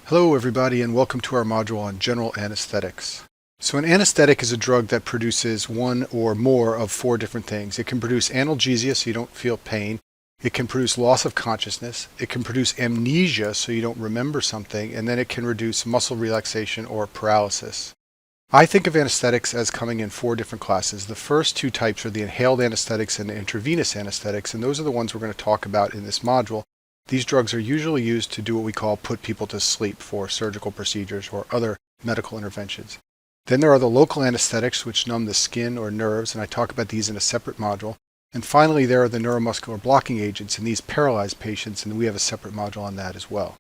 Hello everybody and welcome to our module on general anesthetics. So an anesthetic is a drug that produces one or more of four different things. It can produce analgesia so you don't feel pain. It can produce loss of consciousness. It can produce amnesia so you don't remember something. And then it can reduce muscle relaxation or paralysis. I think of anesthetics as coming in four different classes. The first two types are the inhaled anesthetics and the intravenous anesthetics, and those are the ones we're going to talk about in this module. These drugs are usually used to do what we call put people to sleep for surgical procedures or other medical interventions. Then there are the local anesthetics, which numb the skin or nerves, and I talk about these in a separate module. And finally, there are the neuromuscular blocking agents, and these paralyze patients, and we have a separate module on that as well.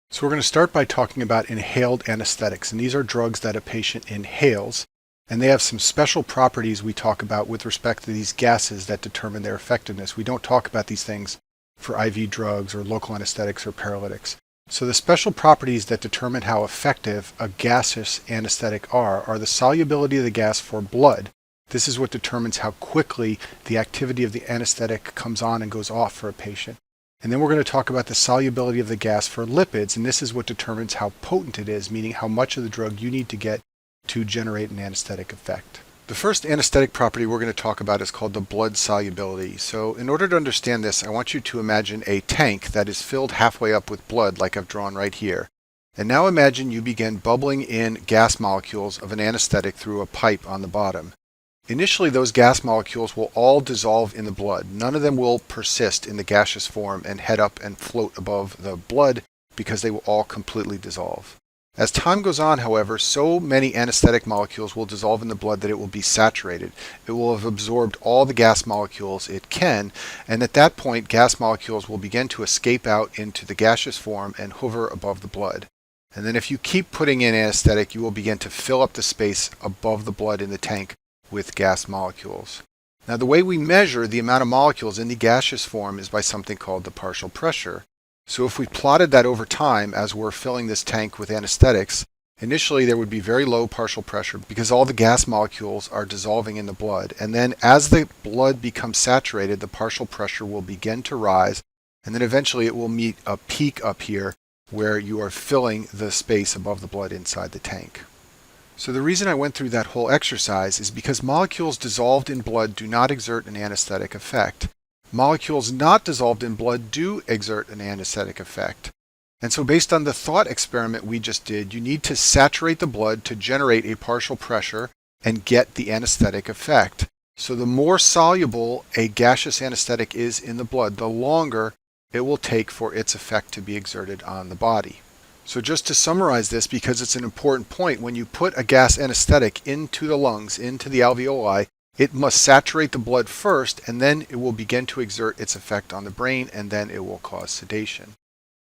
So we're going to start by talking about inhaled anesthetics, and these are drugs that a patient inhales, and they have some special properties we talk about with respect to these gases that determine their effectiveness. We don't talk about these things for IV drugs or local anesthetics or paralytics. So the special properties that determine how effective a gaseous anesthetic are the solubility of the gas for blood. This is what determines how quickly the activity of the anesthetic comes on and goes off for a patient. And then we're going to talk about the solubility of the gas for lipids, and this is what determines how potent it is, meaning how much of the drug you need to get to generate an anesthetic effect. The first anesthetic property we're going to talk about is called the blood solubility. So in order to understand this, I want you to imagine a tank that is filled halfway up with blood like I've drawn right here. And now imagine you begin bubbling in gas molecules of an anesthetic through a pipe on the bottom. Initially, those gas molecules will all dissolve in the blood. None of them will persist in the gaseous form and head up and float above the blood because they will all completely dissolve. As time goes on, however, so many anesthetic molecules will dissolve in the blood that it will be saturated. It will have absorbed all the gas molecules it can, and at that point, gas molecules will begin to escape out into the gaseous form and hover above the blood. And then if you keep putting in anesthetic, you will begin to fill up the space above the blood in the tank with gas molecules. Now, the way we measure the amount of molecules in the gaseous form is by something called the partial pressure. So if we plotted that over time as we're filling this tank with anesthetics, initially there would be very low partial pressure because all the gas molecules are dissolving in the blood. And then as the blood becomes saturated, the partial pressure will begin to rise, and then eventually it will meet a peak up here where you are filling the space above the blood inside the tank. So the reason I went through that whole exercise is because molecules dissolved in blood do not exert an anesthetic effect. Molecules not dissolved in blood do exert an anesthetic effect. And so based on the thought experiment we just did, you need to saturate the blood to generate a partial pressure and get the anesthetic effect. So the more soluble a gaseous anesthetic is in the blood, the longer it will take for its effect to be exerted on the body. So just to summarize this, because it's an important point, when you put a gas anesthetic into the lungs, into the alveoli, it must saturate the blood first, and then it will begin to exert its effect on the brain, and then it will cause sedation.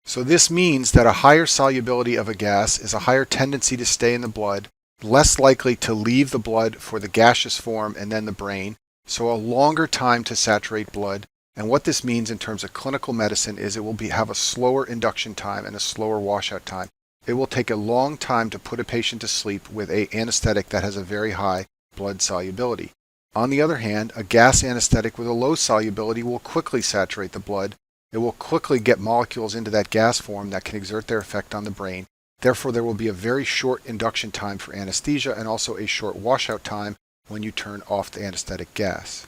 So this means that a higher solubility of a gas is a higher tendency to stay in the blood, less likely to leave the blood for the gaseous form and then the brain, so a longer time to saturate blood. And what this means in terms of clinical medicine is it will have a slower induction time and a slower washout time. It will take a long time to put a patient to sleep with an anesthetic that has a very high blood solubility. On the other hand, a gas anesthetic with a low solubility will quickly saturate the blood. It will quickly get molecules into that gas form that can exert their effect on the brain. Therefore, there will be a very short induction time for anesthesia and also a short washout time when you turn off the anesthetic gas.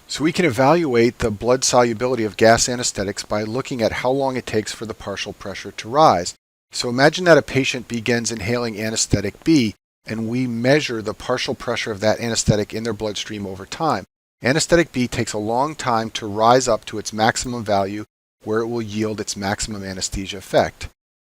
So we can evaluate the blood solubility of gas anesthetics by looking at how long it takes for the partial pressure to rise. So imagine that a patient begins inhaling anesthetic B, and we measure the partial pressure of that anesthetic in their bloodstream over time. Anesthetic B takes a long time to rise up to its maximum value where it will yield its maximum anesthesia effect.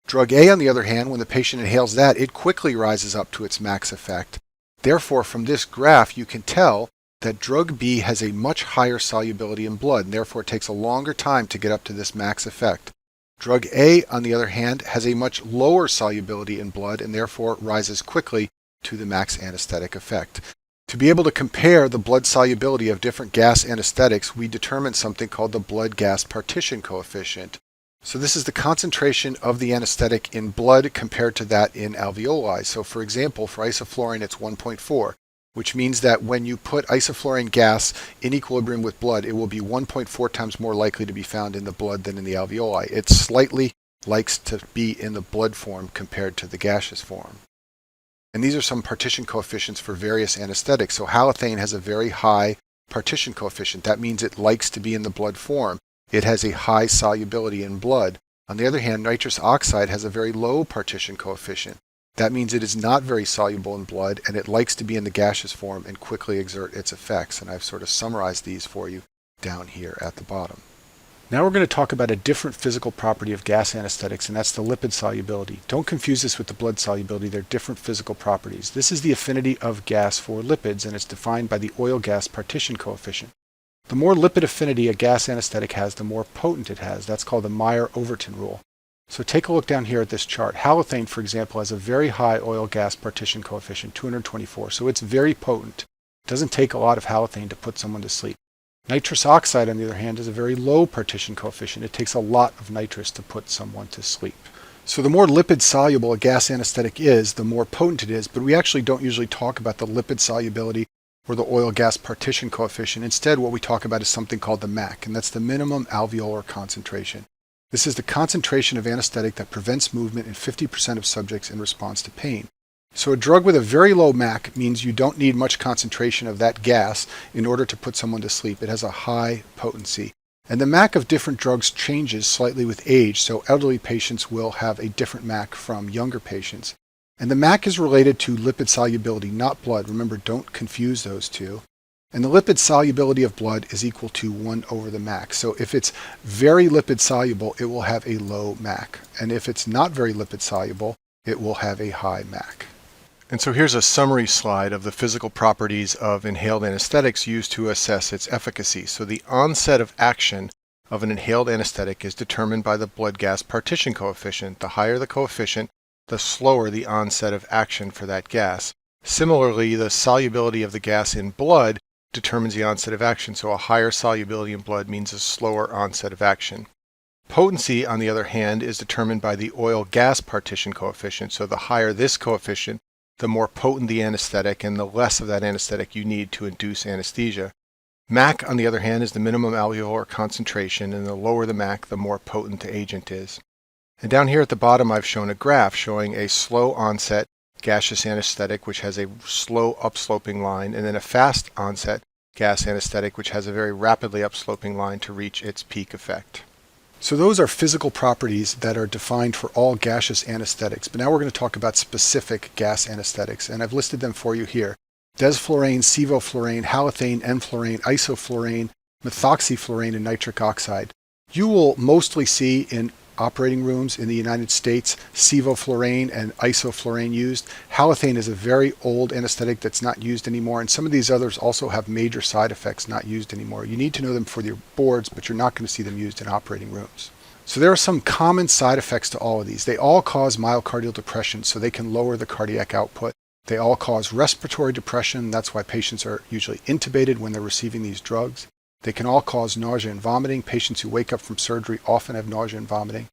Drug A, on the other hand, when the patient inhales that, it quickly rises up to its max effect. Therefore, from this graph, you can tell that drug B has a much higher solubility in blood, and therefore it takes a longer time to get up to this max effect. Drug A, on the other hand, has a much lower solubility in blood and therefore rises quickly to the max anesthetic effect. To be able to compare the blood solubility of different gas anesthetics, we determine something called the blood-gas partition coefficient. So this is the concentration of the anesthetic in blood compared to that in alveoli. So for example, for isoflurane, it's 1.4, which means that when you put isoflurane gas in equilibrium with blood, it will be 1.4 times more likely to be found in the blood than in the alveoli. It's slightly likes to be in the blood form compared to the gaseous form. And these are some partition coefficients for various anesthetics. So halothane has a very high partition coefficient. That means it likes to be in the blood form. It has a high solubility in blood. On the other hand, nitrous oxide has a very low partition coefficient. That means it is not very soluble in blood, and it likes to be in the gaseous form and quickly exert its effects. And I've sort of summarized these for you down here at the bottom. Now we're going to talk about a different physical property of gas anesthetics, and that's the lipid solubility. Don't confuse this with the blood solubility. They're different physical properties. This is the affinity of gas for lipids, and it's defined by the oil-gas partition coefficient. The more lipid affinity a gas anesthetic has, the more potent it has. That's called the Meyer-Overton rule. So take a look down here at this chart. Halothane, for example, has a very high oil-gas partition coefficient, 224, so it's very potent. It doesn't take a lot of halothane to put someone to sleep. Nitrous oxide, on the other hand, has a very low partition coefficient. It takes a lot of nitrous to put someone to sleep. So the more lipid soluble a gas anesthetic is, the more potent it is, but we actually don't usually talk about the lipid solubility or the oil-gas partition coefficient. Instead, what we talk about is something called the MAC, and that's the minimum alveolar concentration. This is the concentration of anesthetic that prevents movement in 50% of subjects in response to pain. So a drug with a very low MAC means you don't need much concentration of that gas in order to put someone to sleep. It has a high potency. And the MAC of different drugs changes slightly with age, so elderly patients will have a different MAC from younger patients. And the MAC is related to lipid solubility, not blood. Remember, don't confuse those two. And the lipid solubility of blood is equal to 1 over the MAC. So if it's very lipid soluble, it will have a low MAC. And if it's not very lipid soluble, it will have a high MAC. And so here's a summary slide of the physical properties of inhaled anesthetics used to assess its efficacy. So the onset of action of an inhaled anesthetic is determined by the blood-gas partition coefficient. The higher the coefficient, the slower the onset of action for that gas. Similarly, the solubility of the gas in blood determines the onset of action. So a higher solubility in blood means a slower onset of action. Potency, on the other hand, is determined by the oil-gas partition coefficient. So the higher this coefficient, the more potent the anesthetic and the less of that anesthetic you need to induce anesthesia. MAC, on the other hand, is the minimum alveolar concentration, and the lower the MAC, the more potent the agent is. And down here at the bottom, I've shown a graph showing a slow onset gaseous anesthetic, which has a slow upsloping line, and then a fast onset gas anesthetic, which has a very rapidly upsloping line to reach its peak effect. So those are physical properties that are defined for all gaseous anesthetics. But now we're going to talk about specific gas anesthetics, and I've listed them for you here. Desflurane, sevoflurane, halothane, enflurane, isoflurane, methoxyflurane, and nitric oxide. You will mostly see in operating rooms in the United States sevoflurane and isoflurane used. Halothane is a very old anesthetic that's not used anymore, and some of these others also have major side effects not used anymore. You need to know them for your boards, but you're not going to see them used in operating rooms. So there are some common side effects to all of these. They all cause myocardial depression, so they can lower the cardiac output. They all cause respiratory depression. That's why patients are usually intubated when they're receiving these drugs. They can all cause nausea and vomiting. Patients who wake up from surgery often have nausea and vomiting.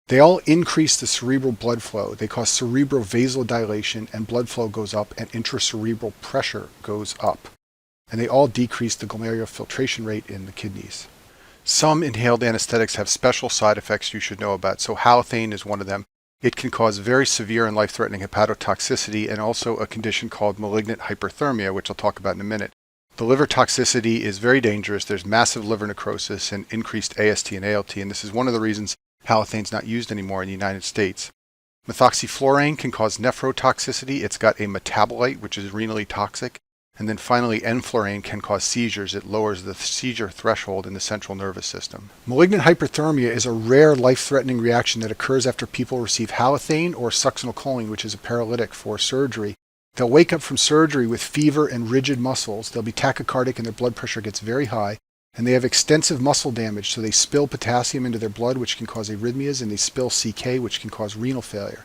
They all increase the cerebral blood flow. They cause cerebral vasodilation, and blood flow goes up and intracerebral pressure goes up. And they all decrease the glomerular filtration rate in the kidneys. Some inhaled anesthetics have special side effects you should know about. So halothane is one of them. It can cause very severe and life-threatening hepatotoxicity and also a condition called malignant hyperthermia, which I'll talk about in a minute. The liver toxicity is very dangerous. There's massive liver necrosis and increased AST and ALT, and this is one of the reasons halothane's not used anymore in the United States. Methoxyflurane can cause nephrotoxicity. It's got a metabolite which is renally toxic. And then finally, enflurane can cause seizures. It lowers the seizure threshold in the central nervous system. Malignant hyperthermia is a rare life-threatening reaction that occurs after people receive halothane or succinylcholine, which is a paralytic, for surgery. They'll wake up from surgery with fever and rigid muscles. They'll be tachycardic and their blood pressure gets very high. And they have extensive muscle damage, so they spill potassium into their blood, which can cause arrhythmias, and they spill CK, which can cause renal failure.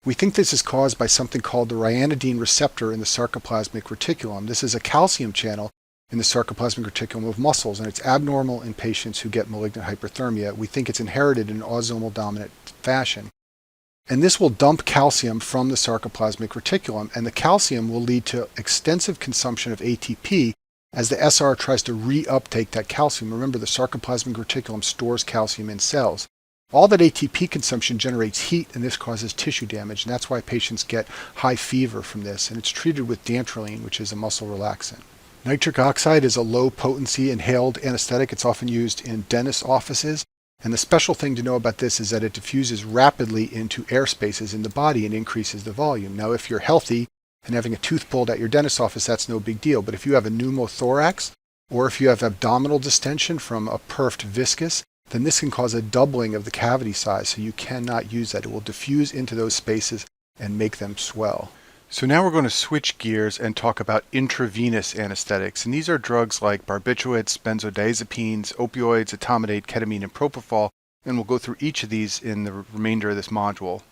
We think this is caused by something called the ryanodine receptor in the sarcoplasmic reticulum. This is a calcium channel in the sarcoplasmic reticulum of muscles, and it's abnormal in patients who get malignant hyperthermia. We think it's inherited in an autosomal dominant fashion. And this will dump calcium from the sarcoplasmic reticulum, and the calcium will lead to extensive consumption of ATP as the SR tries to reuptake that calcium. Remember, the sarcoplasmic reticulum stores calcium in cells. All that ATP consumption generates heat, and this causes tissue damage, and that's why patients get high fever from this, and it's treated with dantrolene, which is a muscle relaxant. Nitric oxide is a low-potency inhaled anesthetic. It's often used in dentist offices, and the special thing to know about this is that it diffuses rapidly into air spaces in the body and increases the volume. Now, if you're healthy and having a tooth pulled at your dentist office, that's no big deal, but if you have a pneumothorax, or if you have abdominal distension from a perfed viscus, then this can cause a doubling of the cavity size, so you cannot use that. It will diffuse into those spaces and make them swell. So now we're going to switch gears and talk about intravenous anesthetics. And these are drugs like barbiturates, benzodiazepines, opioids, etomidate, ketamine, and propofol. And we'll go through each of these in the remainder of this module.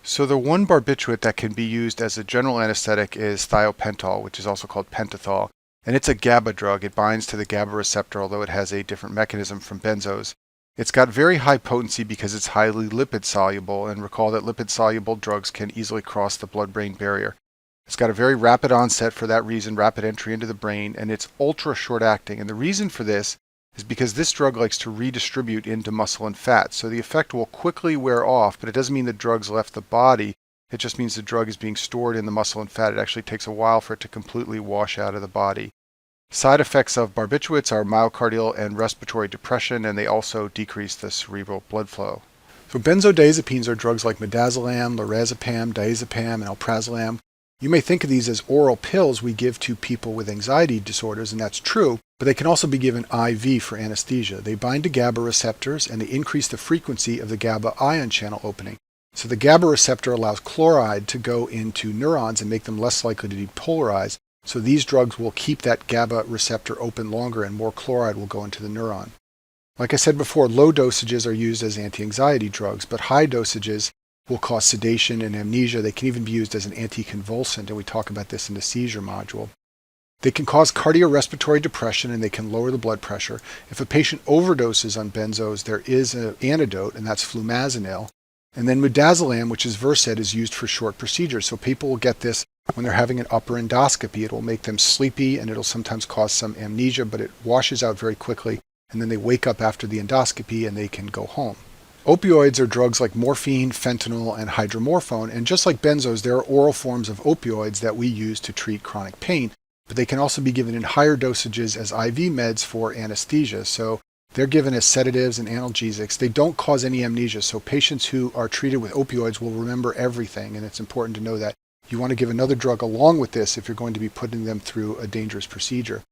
So the one barbiturate that can be used as a general anesthetic is thiopental, which is also called pentothal. And it's a GABA drug. It binds to the GABA receptor, although it has a different mechanism from benzos. It's got very high potency because it's highly lipid soluble, and recall that lipid soluble drugs can easily cross the blood-brain barrier. It's got a very rapid onset for that reason, rapid entry into the brain, and it's ultra short acting. And the reason for this is because this drug likes to redistribute into muscle and fat. So the effect will quickly wear off, but it doesn't mean the drug's left the body. It just means the drug is being stored in the muscle and fat. It actually takes a while for it to completely wash out of the body. Side effects of barbiturates are myocardial and respiratory depression, and they also decrease the cerebral blood flow. So benzodiazepines are drugs like midazolam, lorazepam, diazepam, and alprazolam. You may think of these as oral pills we give to people with anxiety disorders, and that's true, but they can also be given IV for anesthesia. They bind to GABA receptors, and they increase the frequency of the GABA ion channel opening. So the GABA receptor allows chloride to go into neurons and make them less likely to depolarize. So these drugs will keep that GABA receptor open longer, and more chloride will go into the neuron. Like I said before, low dosages are used as anti-anxiety drugs, but high dosages will cause sedation and amnesia. They can even be used as an anticonvulsant, and we talk about this in the seizure module. They can cause cardiorespiratory depression, and they can lower the blood pressure. If a patient overdoses on benzos, there is an antidote, and that's flumazenil. And then midazolam, which is Versed, is used for short procedures. So people will get this when they're having an upper endoscopy. It will make them sleepy, and it'll sometimes cause some amnesia, but it washes out very quickly, and then they wake up after the endoscopy and they can go home. Opioids are drugs like morphine, fentanyl, and hydromorphone, and just like benzos, there are oral forms of opioids that we use to treat chronic pain, but they can also be given in higher dosages as IV meds for anesthesia. So they're given as sedatives and analgesics. They don't cause any amnesia, so patients who are treated with opioids will remember everything, and it's important to know that. You want to give another drug along with this if you're going to be putting them through a dangerous procedure.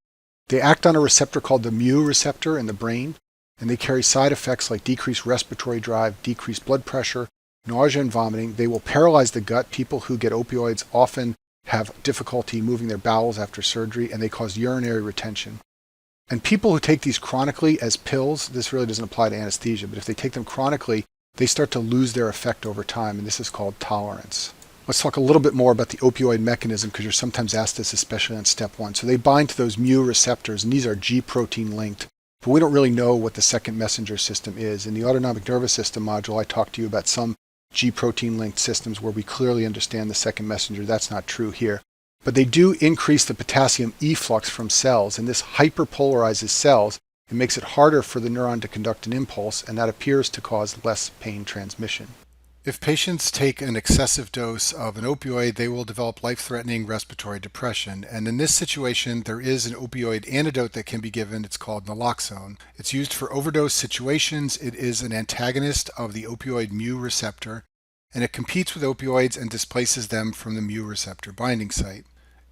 They act on a receptor called the mu receptor in the brain, and they carry side effects like decreased respiratory drive, decreased blood pressure, nausea and vomiting. They will paralyze the gut. People who get opioids often have difficulty moving their bowels after surgery, and they cause urinary retention. And people who take these chronically as pills, this really doesn't apply to anesthesia, but if they take them chronically, they start to lose their effect over time, and this is called tolerance. Let's talk a little bit more about the opioid mechanism, because you're sometimes asked this, especially on step 1. So they bind to those mu receptors, and these are G protein linked, but we don't really know what the second messenger system is. In the autonomic nervous system module, I talked to you about some G protein linked systems where we clearly understand the second messenger. That's not true here. But they do increase the potassium efflux from cells, and this hyperpolarizes cells. It makes it harder for the neuron to conduct an impulse, and that appears to cause less pain transmission. If patients take an excessive dose of an opioid, they will develop life-threatening respiratory depression. And in this situation, there is an opioid antidote that can be given. It's called naloxone. It's used for overdose situations. It is an antagonist of the opioid mu receptor, and it competes with opioids and displaces them from the mu receptor binding site.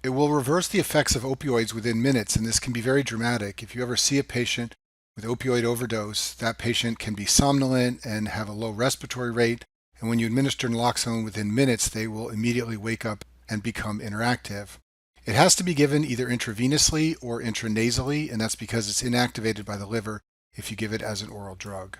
It will reverse the effects of opioids within minutes, and this can be very dramatic. If you ever see a patient with opioid overdose, that patient can be somnolent and have a low respiratory rate. And when you administer naloxone within minutes, they will immediately wake up and become interactive. It has to be given either intravenously or intranasally, and that's because it's inactivated by the liver if you give it as an oral drug.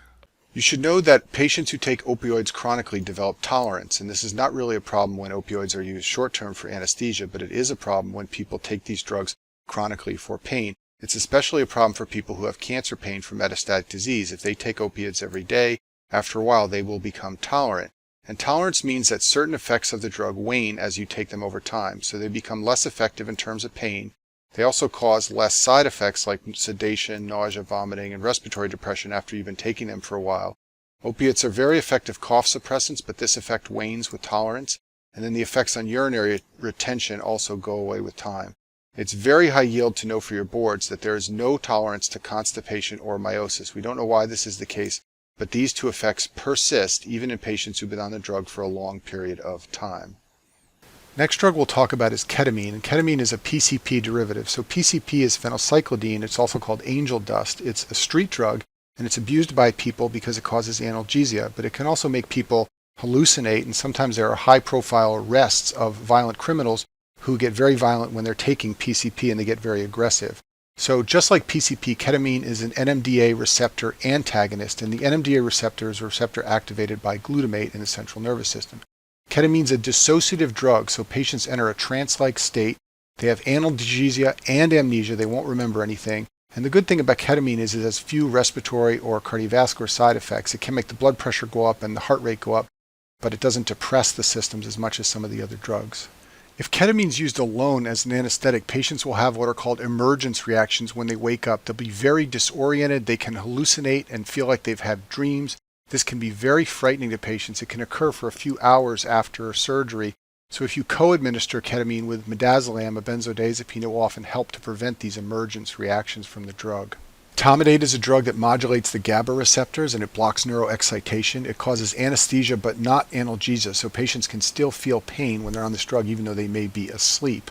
You should know that patients who take opioids chronically develop tolerance, and this is not really a problem when opioids are used short-term for anesthesia, but it is a problem when people take these drugs chronically for pain. It's especially a problem for people who have cancer pain from metastatic disease. If they take opiates every day, after a while they will become tolerant. And tolerance means that certain effects of the drug wane as you take them over time, so they become less effective in terms of pain. They also cause less side effects like sedation, nausea, vomiting, and respiratory depression after you've been taking them for a while. Opiates are very effective cough suppressants, but this effect wanes with tolerance, and then the effects on urinary retention also go away with time. It's very high yield to know for your boards that there is no tolerance to constipation or meiosis. We don't know why this is the case, but these two effects persist even in patients who've been on the drug for a long period of time. Next drug we'll talk about is ketamine, and ketamine is a PCP derivative. So PCP is phenylcyclidine. It's also called angel dust. It's a street drug, and it's abused by people because it causes analgesia, but it can also make people hallucinate, and sometimes there are high-profile arrests of violent criminals who get very violent when they're taking PCP, and they get very aggressive. So just like PCP, ketamine is an NMDA receptor antagonist, and the NMDA receptor is a receptor activated by glutamate in the central nervous system. Ketamine is a dissociative drug, so patients enter a trance-like state. They have analgesia and amnesia. They won't remember anything. And the good thing about ketamine is it has few respiratory or cardiovascular side effects. It can make the blood pressure go up and the heart rate go up, but it doesn't depress the systems as much as some of the other drugs. If ketamine is used alone as an anesthetic, patients will have what are called emergence reactions when they wake up. They'll be very disoriented. They can hallucinate and feel like they've had dreams. This can be very frightening to patients. It can occur for a few hours after surgery. So if you co-administer ketamine with midazolam, a benzodiazepine, it will often help to prevent these emergence reactions from the drug. Etomidate is a drug that modulates the GABA receptors and it blocks neuroexcitation. It causes anesthesia but not analgesia, so patients can still feel pain when they're on this drug even though they may be asleep.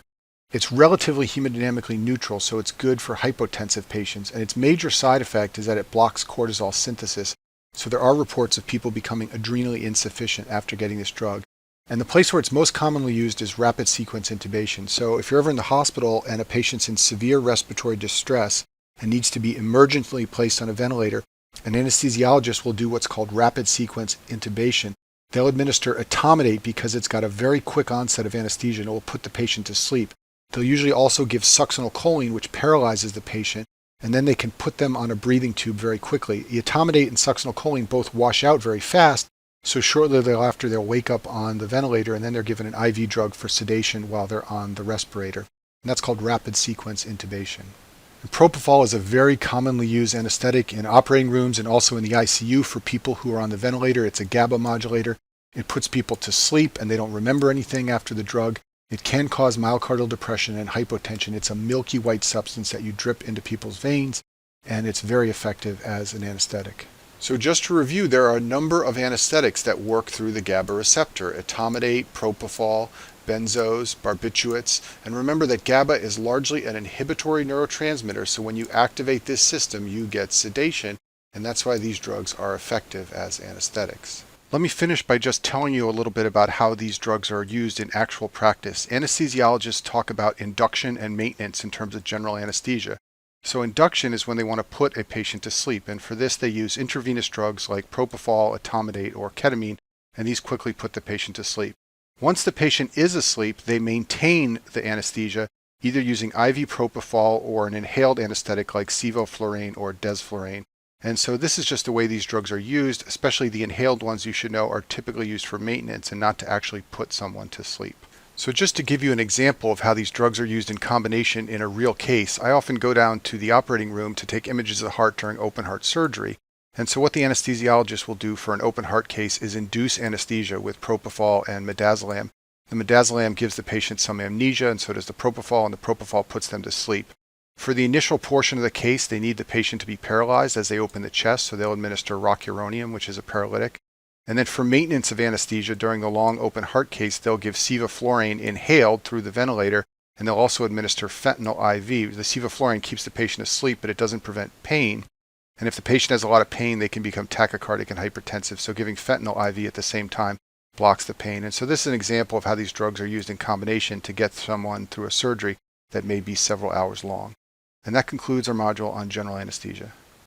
It's relatively hemodynamically neutral, so it's good for hypotensive patients, and its major side effect is that it blocks cortisol synthesis. So there are reports of people becoming adrenally insufficient after getting this drug. And the place where it's most commonly used is rapid sequence intubation. So if you're ever in the hospital and a patient's in severe respiratory distress and needs to be emergently placed on a ventilator, an anesthesiologist will do what's called rapid sequence intubation. They'll administer etomidate because it's got a very quick onset of anesthesia and it will put the patient to sleep. They'll usually also give succinylcholine, which paralyzes the patient, and then they can put them on a breathing tube very quickly. Etomidate and succinylcholine both wash out very fast, so shortly thereafter they'll wake up on the ventilator and then they're given an IV drug for sedation while they're on the respirator. And that's called rapid sequence intubation. And propofol is a very commonly used anesthetic in operating rooms and also in the ICU for people who are on the ventilator. It's a GABA modulator. It puts people to sleep and they don't remember anything after the drug. It can cause myocardial depression and hypotension. It's a milky white substance that you drip into people's veins, and it's very effective as an anesthetic. So just to review, there are a number of anesthetics that work through the GABA receptor: etomidate, propofol, benzos, barbiturates. And remember that GABA is largely an inhibitory neurotransmitter, so when you activate this system, you get sedation, and that's why these drugs are effective as anesthetics. Let me finish by just telling you a little bit about how these drugs are used in actual practice. Anesthesiologists talk about induction and maintenance in terms of general anesthesia. So induction is when they want to put a patient to sleep, and for this they use intravenous drugs like propofol, etomidate, or ketamine, and these quickly put the patient to sleep. Once the patient is asleep, they maintain the anesthesia, either using IV propofol or an inhaled anesthetic like sevoflurane or desflurane. And so this is just the way these drugs are used, especially the inhaled ones, you should know, are typically used for maintenance and not to actually put someone to sleep. So just to give you an example of how these drugs are used in combination in a real case, I often go down to the operating room to take images of the heart during open heart surgery. And so what the anesthesiologist will do for an open heart case is induce anesthesia with propofol and midazolam. The midazolam gives the patient some amnesia, and so does the propofol, and the propofol puts them to sleep. For the initial portion of the case, they need the patient to be paralyzed as they open the chest, so they'll administer rocuronium, which is a paralytic. And then for maintenance of anesthesia during the long open heart case, they'll give sevoflurane inhaled through the ventilator, and they'll also administer fentanyl IV. The sevoflurane keeps the patient asleep, but it doesn't prevent pain. And if the patient has a lot of pain, they can become tachycardic and hypertensive, so giving fentanyl IV at the same time blocks the pain. And so this is an example of how these drugs are used in combination to get someone through a surgery that may be several hours long. And that concludes our module on general anesthesia.